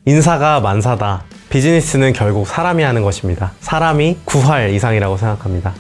인사가 만사다. 비즈니스는 결국 사람이 하는 것입니다. 사람이 9할 이상이라고 생각합니다.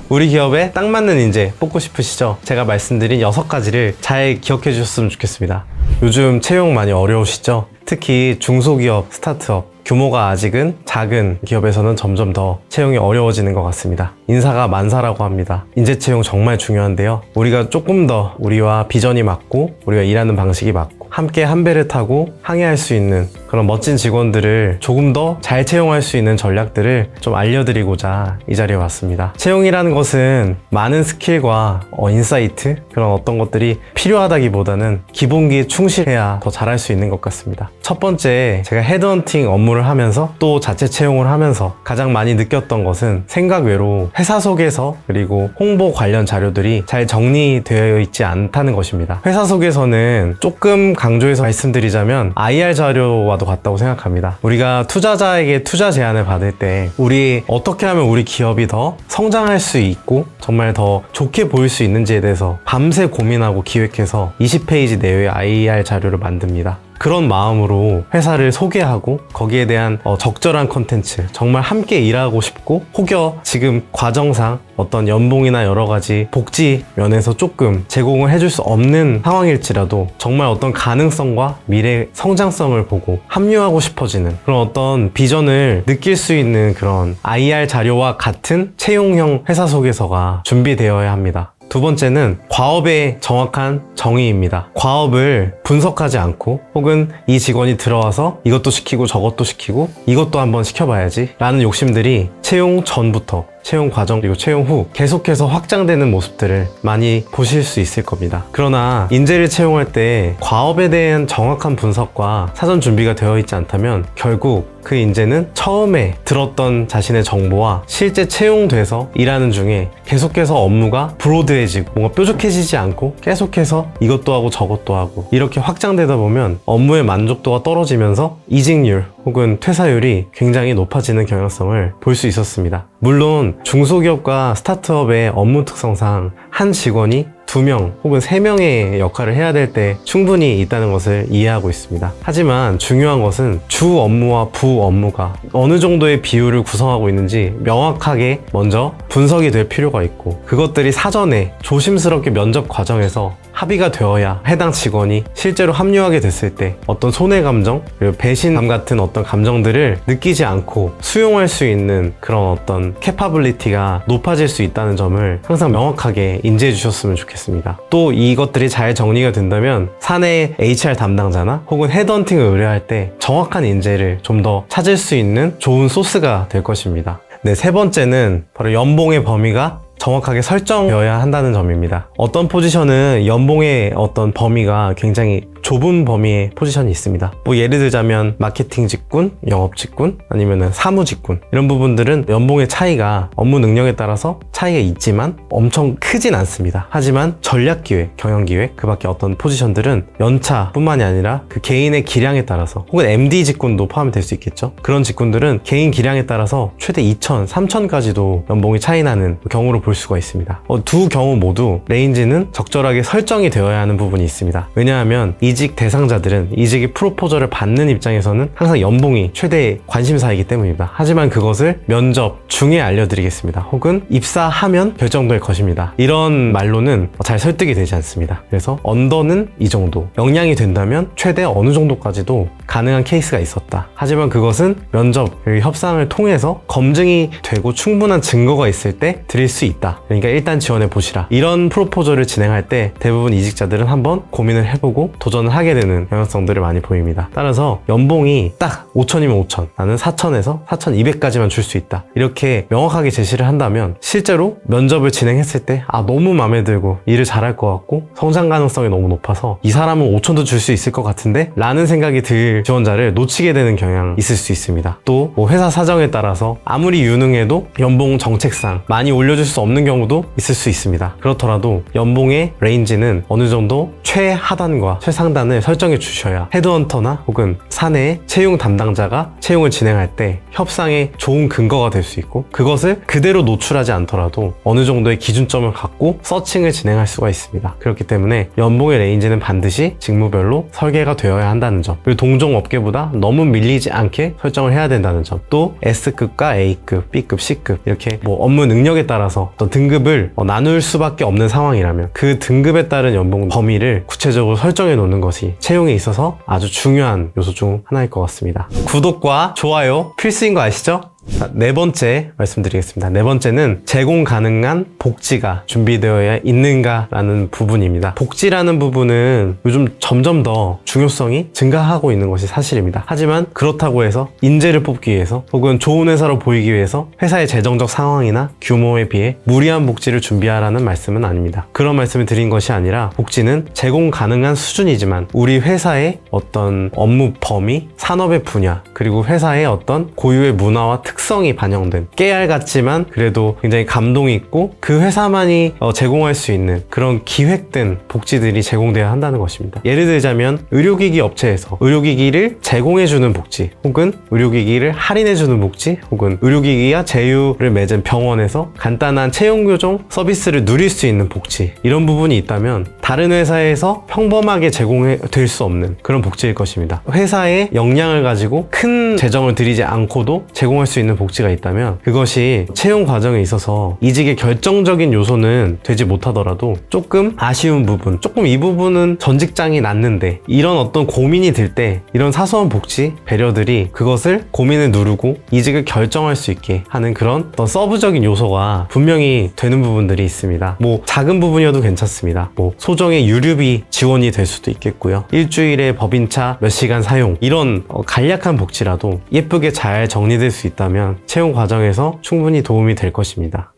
우리 기업에 딱 맞는 인재 뽑고 싶으시죠? 제가 말씀드린 6가지를 잘 기억해 주셨으면 좋겠습니다. 요즘 채용 많이 어려우시죠? 특히 중소기업, 스타트업, 규모가 아직은 작은 기업에서는 점점 더 채용이 어려워지는 것 같습니다. 인사가 만사라고 합니다. 인재 채용 정말 중요한데요. 우리가 조금 더 우리와 비전이 맞고 우리가 일하는 방식이 맞고 함께 한 배를 타고 항해할 수 있는 그런 멋진 직원들을 조금 더 잘 채용할 수 있는 전략들을 좀 알려드리고자 이 자리에 왔습니다. 채용이라는 것은 많은 스킬과 인사이트 그런 어떤 것들이 필요하다기보다는 기본기에 충실해야 더 잘할 수 있는 것 같습니다. 첫 번째, 제가 헤드헌팅 업무를 하면서 또 자체 채용을 하면서 가장 많이 느꼈던 것은 생각 외로 회사 속에서 그리고 홍보 관련 자료들이 잘 정리되어 있지 않다는 것입니다. 회사 속에서는 조금 강조해서 말씀드리자면 IR 자료와도 같다고 생각합니다. 우리가 투자자에게 투자 제안을 받을 때 우리 어떻게 하면 우리 기업이 더 성장할 수 있고 정말 더 좋게 보일 수 있는지에 대해서 밤새 고민하고 기획해서 20페이지 내외의 IR 자료를 만듭니다. 그런 마음으로 회사를 소개하고 거기에 대한 적절한 컨텐츠, 정말 함께 일하고 싶고 혹여 지금 과정상 어떤 연봉이나 여러 가지 복지 면에서 조금 제공을 해줄 수 없는 상황일지라도 정말 어떤 가능성과 미래 성장성을 보고 합류하고 싶어지는 그런 어떤 비전을 느낄 수 있는 그런 IR 자료와 같은 채용형 회사 속에서가 준비되어야 합니다. 두 번째는 과업의 정확한 정의입니다. 과업을 분석하지 않고 혹은 이 직원이 들어와서 이것도 시키고 저것도 시키고 이것도 한번 시켜봐야지 라는 욕심들이 채용 전부터 채용 과정 그리고 채용 후 계속해서 확장되는 모습들을 많이 보실 수 있을 겁니다. 그러나 인재를 채용할 때 과업에 대한 정확한 분석과 사전 준비가 되어 있지 않다면 결국 그 인재는 처음에 들었던 자신의 정보와 실제 채용돼서 일하는 중에 계속해서 업무가 브로드해지고 뭔가 뾰족해지지 않고 계속해서 이것도 하고 저것도 하고 이렇게 확장되다 보면 업무의 만족도가 떨어지면서 이직률 혹은 퇴사율이 굉장히 높아지는 경향성을 볼 수 있었습니다. 물론 중소기업과 스타트업의 업무 특성상 한 직원이 2명 혹은 3명의 역할을 해야 될 때 충분히 있다는 것을 이해하고 있습니다. 하지만 중요한 것은 주 업무와 부 업무가 어느 정도의 비율을 구성하고 있는지 명확하게 먼저 분석이 될 필요가 있고 그것들이 사전에 조심스럽게 면접 과정에서 합의가 되어야 해당 직원이 실제로 합류하게 됐을 때 어떤 손해 감정 그리고 배신감 같은 어떤 감정들을 느끼지 않고 수용할 수 있는 그런 어떤 캐파빌리티가 높아질 수 있다는 점을 항상 명확하게 인지해 주셨으면 좋겠습니다. 또 이것들이 잘 정리가 된다면 사내 HR 담당자나 혹은 헤드헌팅을 의뢰할 때 정확한 인재를 좀 더 찾을 수 있는 좋은 소스가 될 것입니다. 네, 세 번째는 바로 연봉의 범위가 정확하게 설정되어야 한다는 점입니다. 어떤 포지션은 연봉의 어떤 범위가 굉장히 좁은 범위의 포지션이 있습니다. 뭐 예를 들자면 마케팅 직군, 영업 직군, 아니면은 사무 직군 이런 부분들은 연봉의 차이가 업무 능력에 따라서 차이가 있지만 엄청 크진 않습니다. 하지만 전략기획, 경영기획 그 밖에 어떤 포지션들은 연차뿐만이 아니라 그 개인의 기량에 따라서 혹은 MD 직군도 포함이 될 수 있겠죠. 그런 직군들은 개인 기량에 따라서 최대 2천, 3천까지도 연봉이 차이 나는 경우를 볼 수가 있습니다. 두 경우 모두 레인지는 적절하게 설정이 되어야 하는 부분이 있습니다. 왜냐하면 이직 대상자들은 이직의 프로포저를 받는 입장에서는 항상 연봉이 최대의 관심사이기 때문입니다. 하지만 그것을 면접 중에 알려드리겠습니다. 혹은 입사하면 결정될 것입니다. 이런 말로는 잘 설득이 되지 않습니다. 그래서 언더는 이 정도, 역량이 된다면 최대 어느 정도까지도 가능한 케이스가 있었다. 하지만 그것은 면접, 협상을 통해서 검증이 되고 충분한 증거가 있을 때 드릴 수 있다. 그러니까 일단 지원해 보시라. 이런 프로포저를 진행할 때 대부분 이직자들은 한번 고민을 해보고 도전을 하게 되는 경향성들을 많이 보입니다. 따라서 연봉이 딱 5천이면 5천, 나는 4천에서 4,200까지만 줄 수 있다. 이렇게 명확하게 제시를 한다면 실제로 면접을 진행했을 때 너무 마음에 들고 일을 잘할 것 같고 성장 가능성이 너무 높아서 이 사람은 5천도 줄 수 있을 것 같은데 라는 생각이 들 지원자를 놓치게 되는 경향이 있을 수 있습니다. 또 뭐 회사 사정에 따라서 아무리 유능해도 연봉 정책상 많이 올려줄 수 없는 경우도 있을 수 있습니다. 그렇더라도 연봉의 레인지는 어느 정도 최하단과 최상단 상단을 설정해 주셔야 헤드헌터나 혹은 사내 채용 담당자가 채용을 진행할 때 협상에 좋은 근거가 될 수 있고, 그것을 그대로 노출하지 않더라도 어느 정도의 기준점을 갖고 서칭을 진행할 수가 있습니다. 그렇기 때문에 연봉의 레인지는 반드시 직무별로 설계가 되어야 한다는 점, 그리고 동종 업계보다 너무 밀리지 않게 설정을 해야 된다는 점, 또 S급과 A급, B급, C급 이렇게 업무 능력에 따라서 어떤 등급을 나눌 수밖에 없는 상황이라면 그 등급에 따른 연봉 범위를 구체적으로 설정해 놓는 것이 채용에 있어서 아주 중요한 요소 중 하나일 것 같습니다. 구독과 좋아요 필수인 거 아시죠? 자, 네 번째 말씀드리겠습니다. 네 번째는 제공 가능한 복지가 준비되어야 있는가라는 부분입니다. 복지라는 부분은 요즘 점점 더 중요성이 증가하고 있는 것이 사실입니다. 하지만 그렇다고 해서 인재를 뽑기 위해서 혹은 좋은 회사로 보이기 위해서 회사의 재정적 상황이나 규모에 비해 무리한 복지를 준비하라는 말씀은 아닙니다. 그런 말씀을 드린 것이 아니라 복지는 제공 가능한 수준이지만 우리 회사의 어떤 업무 범위, 산업의 분야, 그리고 회사의 어떤 고유의 문화와 특성이 반영된 깨알 같지만 그래도 굉장히 감동 있고 그 회사만이 제공할 수 있는 그런 기획된 복지들이 제공돼야 한다는 것입니다. 예를 들자면 의료기기 업체에서 의료기기를 제공해주는 복지, 혹은 의료기기를 할인해주는 복지, 혹은 의료기기와 제휴를 맺은 병원에서 간단한 채용교정 서비스를 누릴 수 있는 복지, 이런 부분이 있다면 다른 회사에서 평범하게 제공될 수 없는 그런 복지일 것입니다. 회사의 역량을 가지고 큰 재정을 들이지 않고도 제공할 수 있는 복지가 있다면 그것이 채용 과정에 있어서 이직의 결정적인 요소는 되지 못하더라도 조금 아쉬운 부분, 조금 이 부분은 전 직장이 낫는데, 이런 어떤 고민이 들 때 이런 사소한 복지, 배려들이 그것을 고민을 누르고 이직을 결정할 수 있게 하는 그런 어떤 서브적인 요소가 분명히 되는 부분들이 있습니다. 작은 부분이어도 괜찮습니다. 소정의 유류비 지원이 될 수도 있겠고요. 일주일에 법인차 몇 시간 사용, 이런 간략한 복지라도 예쁘게 잘 정리될 수 있다면 채용 과정에서 충분히 도움이 될 것입니다.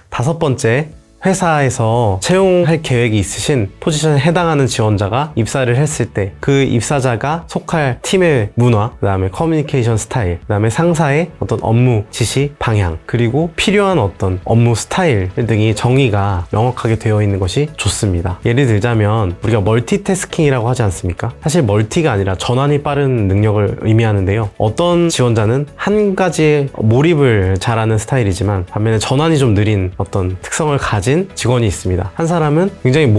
다섯 번째, 회사에서 채용할 계획이 있으신 포지션에 해당하는 지원자가 입사를 했을 때 그 입사자가 속할 팀의 문화, 그 다음에 커뮤니케이션 스타일, 그 다음에 상사의 어떤 업무 지시 방향, 그리고 필요한 어떤 업무 스타일 등이 정의가 명확하게 되어 있는 것이 좋습니다. 예를 들자면 우리가 멀티태스킹이라고 하지 않습니까? 사실 멀티가 아니라 전환이 빠른 능력을 의미하는데요. 어떤 지원자는 한 가지에 몰입을 잘하는 스타일이지만 반면에 전환이 좀 느린 어떤 특성을 가진 직원이 있습니다. 한 사람은 굉장히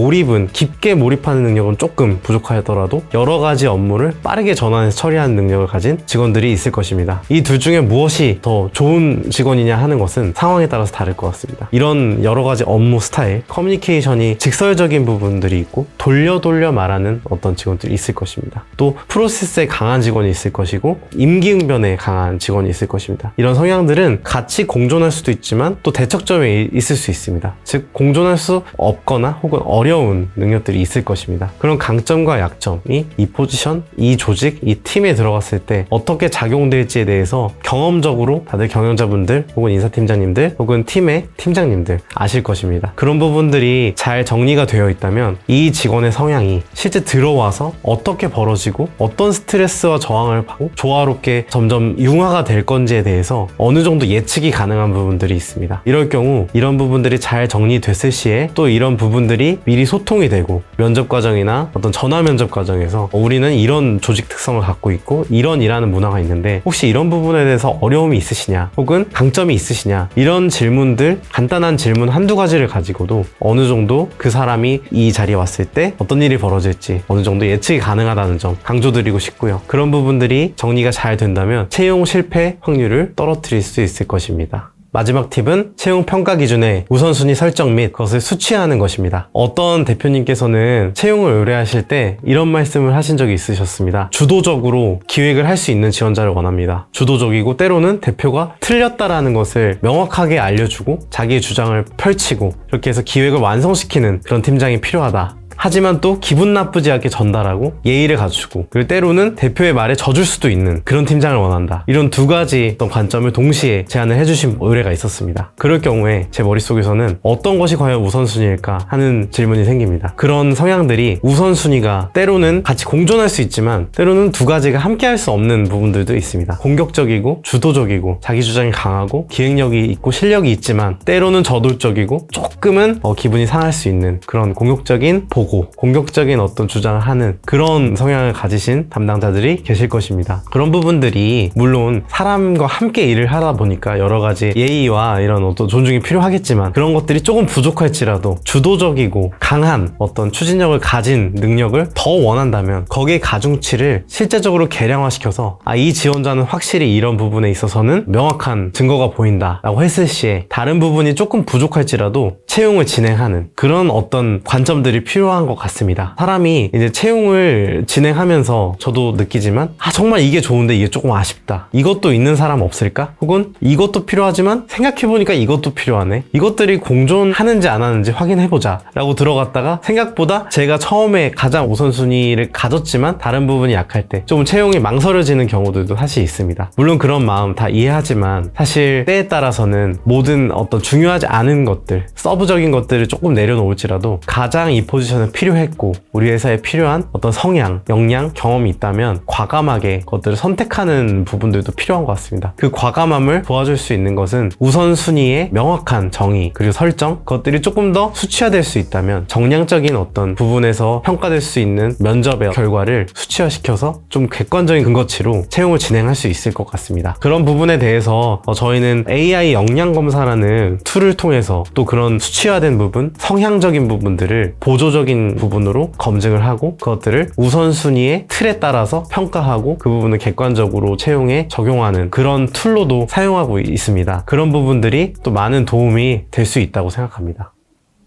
깊게 몰입하는 능력은 조금 부족하더라도 여러 가지 업무를 빠르게 전환해서 처리하는 능력을 가진 직원들이 있을 것입니다. 이 둘 중에 무엇이 더 좋은 직원이냐 하는 것은 상황에 따라서 다를 것 같습니다. 이런 여러 가지 업무 스타일, 커뮤니케이션이 직설적인 부분들이 있고 돌려 말하는 어떤 직원들이 있을 것입니다. 또 프로세스에 강한 직원이 있을 것이고 임기응변에 강한 직원이 있을 것입니다. 이런 성향들은 같이 공존할 수도 있지만 또 대척점에 있을 수 있습니다. 즉 공존할 수 없거나 혹은 어려운 능력들이 있을 것입니다. 그런 강점과 약점이 이 포지션, 이 조직, 이 팀에 들어갔을 때 어떻게 작용될지에 대해서 경험적으로 다들 경영자분들 혹은 인사팀장님들 혹은 팀의 팀장님들 아실 것입니다. 그런 부분들이 잘 정리가 되어 있다면 이 직원의 성향이 실제 들어와서 어떻게 벌어지고 어떤 스트레스와 저항을 받고 조화롭게 점점 융화가 될 건지에 대해서 어느 정도 예측이 가능한 부분들이 있습니다. 이럴 경우 이런 부분들이 잘 정리됐을 시에 또 이런 부분들이 미리 소통이 되고 면접 과정이나 어떤 전화 면접 과정에서 우리는 이런 조직 특성을 갖고 있고 이런 일하는 문화가 있는데 혹시 이런 부분에 대해서 어려움이 있으시냐 혹은 강점이 있으시냐, 이런 질문들, 간단한 질문 한두 가지를 가지고도 어느 정도 그 사람이 이 자리에 왔을 때 어떤 일이 벌어질지 어느 정도 예측이 가능하다는 점 강조드리고 싶고요. 그런 부분들이 정리가 잘 된다면 채용 실패 확률을 떨어뜨릴 수 있을 것입니다. 마지막 팁은 채용 평가 기준의 우선순위 설정 및 그것을 수치화하는 것입니다. 어떤 대표님께서는 채용을 의뢰하실 때 이런 말씀을 하신 적이 있으셨습니다. 주도적으로 기획을 할 수 있는 지원자를 원합니다. 주도적이고 때로는 대표가 틀렸다라는 것을 명확하게 알려주고 자기의 주장을 펼치고 이렇게 해서 기획을 완성시키는 그런 팀장이 필요하다. 하지만 또 기분 나쁘지 않게 전달하고 예의를 갖추고 그리고 때로는 대표의 말에 져줄 수도 있는 그런 팀장을 원한다. 이런 두 가지 어떤 관점을 동시에 제안을 해주신 의뢰가 있었습니다. 그럴 경우에 제 머릿속에서는 어떤 것이 과연 우선순위일까 하는 질문이 생깁니다. 그런 성향들이 우선순위가 때로는 같이 공존할 수 있지만 때로는 두 가지가 함께 할 수 없는 부분들도 있습니다. 공격적이고 주도적이고 자기 주장이 강하고 기획력이 있고 실력이 있지만 때로는 저돌적이고 조금은 기분이 상할 수 있는 그런 공격적인 보고 보고 공격적인 어떤 주장을 하는 그런 성향을 가지신 담당자들이 계실 것입니다. 그런 부분들이 물론 사람과 함께 일을 하다 보니까 여러 가지 예의와 이런 어떤 존중이 필요하겠지만 그런 것들이 조금 부족할지라도 주도적이고 강한 어떤 추진력을 가진 능력을 더 원한다면 거기에 가중치를 실제적으로 계량화시켜서 이 지원자는 확실히 이런 부분에 있어서는 명확한 증거가 보인다 라고 했을 시에 다른 부분이 조금 부족할지라도 채용을 진행하는 그런 어떤 관점들이 필요한 것 같습니다. 사람이 이제 채용을 진행하면서 저도 느끼지만 정말 이게 좋은데 이게 조금 아쉽다, 이것도 있는 사람 없을까? 혹은 이것도 필요하지만 생각해보니까 이것도 필요하네, 이것들이 공존하는지 안 하는지 확인해보자 라고 들어갔다가 생각보다 제가 처음에 가장 우선순위를 가졌지만 다른 부분이 약할 때 좀 채용이 망설여지는 경우들도 사실 있습니다. 물론 그런 마음 다 이해하지만 사실 때에 따라서는 모든 어떤 중요하지 않은 것들, 서브적인 것들을 조금 내려놓을지라도 가장 이 포지션은 필요했고 우리 회사에 필요한 어떤 성향, 역량, 경험이 있다면 과감하게 그것들을 선택하는 부분들도 필요한 것 같습니다. 그 과감함을 도와줄 수 있는 것은 우선순위의 명확한 정의 그리고 설정, 그것들이 조금 더 수치화될 수 있다면 정량적인 어떤 부분에서 평가될 수 있는 면접의 결과를 수치화시켜서 좀 객관적인 근거치로 채용을 진행할 수 있을 것 같습니다. 그런 부분에 대해서 저희는 AI 역량 검사라는 툴을 통해서 또 그런 수치화된 부분, 성향적인 부분들을 보조적인 부분으로 검증을 하고 그것들을 우선순위의 틀에 따라서 평가하고 그 부분을 객관적으로 채용에 적용하는 그런 툴로도 사용하고 있습니다. 그런 부분들이 또 많은 도움이 될 수 있다고 생각합니다.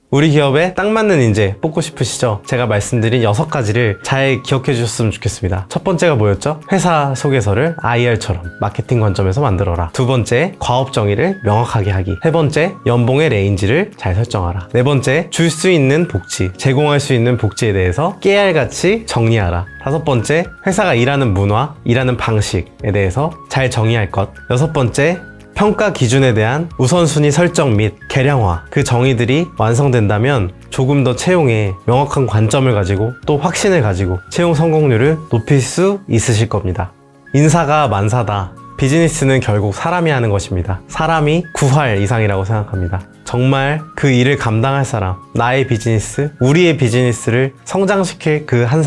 우리 기업에 딱 맞는 인재 뽑고 싶으시죠? 제가 말씀드린 6가지를 잘 기억해 주셨으면 좋겠습니다. 첫 번째가 뭐였죠? 회사 소개서를 IR처럼 마케팅 관점에서 만들어라. 두 번째, 과업 정의를 명확하게 하기. 세 번째, 연봉의 레인지를 잘 설정하라. 네 번째, 줄 수 있는 복지, 제공할 수 있는 복지에 대해서 깨알같이 정리하라. 다섯 번째, 회사가 일하는 문화, 일하는 방식에 대해서 잘 정의할 것. 여섯 번째, 평가 기준에 대한 우선순위 설정 및 계량화, 그 정의들이 완성된다면 조금 더 채용에 명확한 관점을 가지고 또 확신을 가지고 채용 성공률을 높일 수 있으실 겁니다. 인사가 만사다. 비즈니스는 결국 사람이 하는 것입니다. 사람이 9할 이상이라고 생각합니다. 정말 그 일을 감당할 사람, 나의 비즈니스, 우리의 비즈니스를 성장시킬 그 한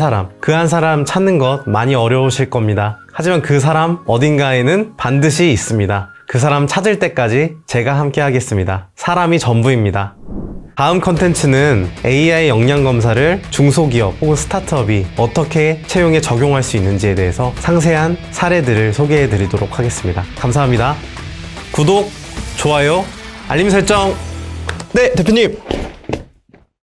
사람 찾는 것 많이 어려우실 겁니다. 하지만 그 사람 어딘가에는 반드시 있습니다. 그 사람 찾을 때까지 제가 함께 하겠습니다. 사람이 전부입니다. 다음 컨텐츠는 AI 역량 검사를 중소기업 혹은 스타트업이 어떻게 채용에 적용할 수 있는지에 대해서 상세한 사례들을 소개해 드리도록 하겠습니다. 감사합니다. 구독, 좋아요, 알림 설정. 네, 대표님.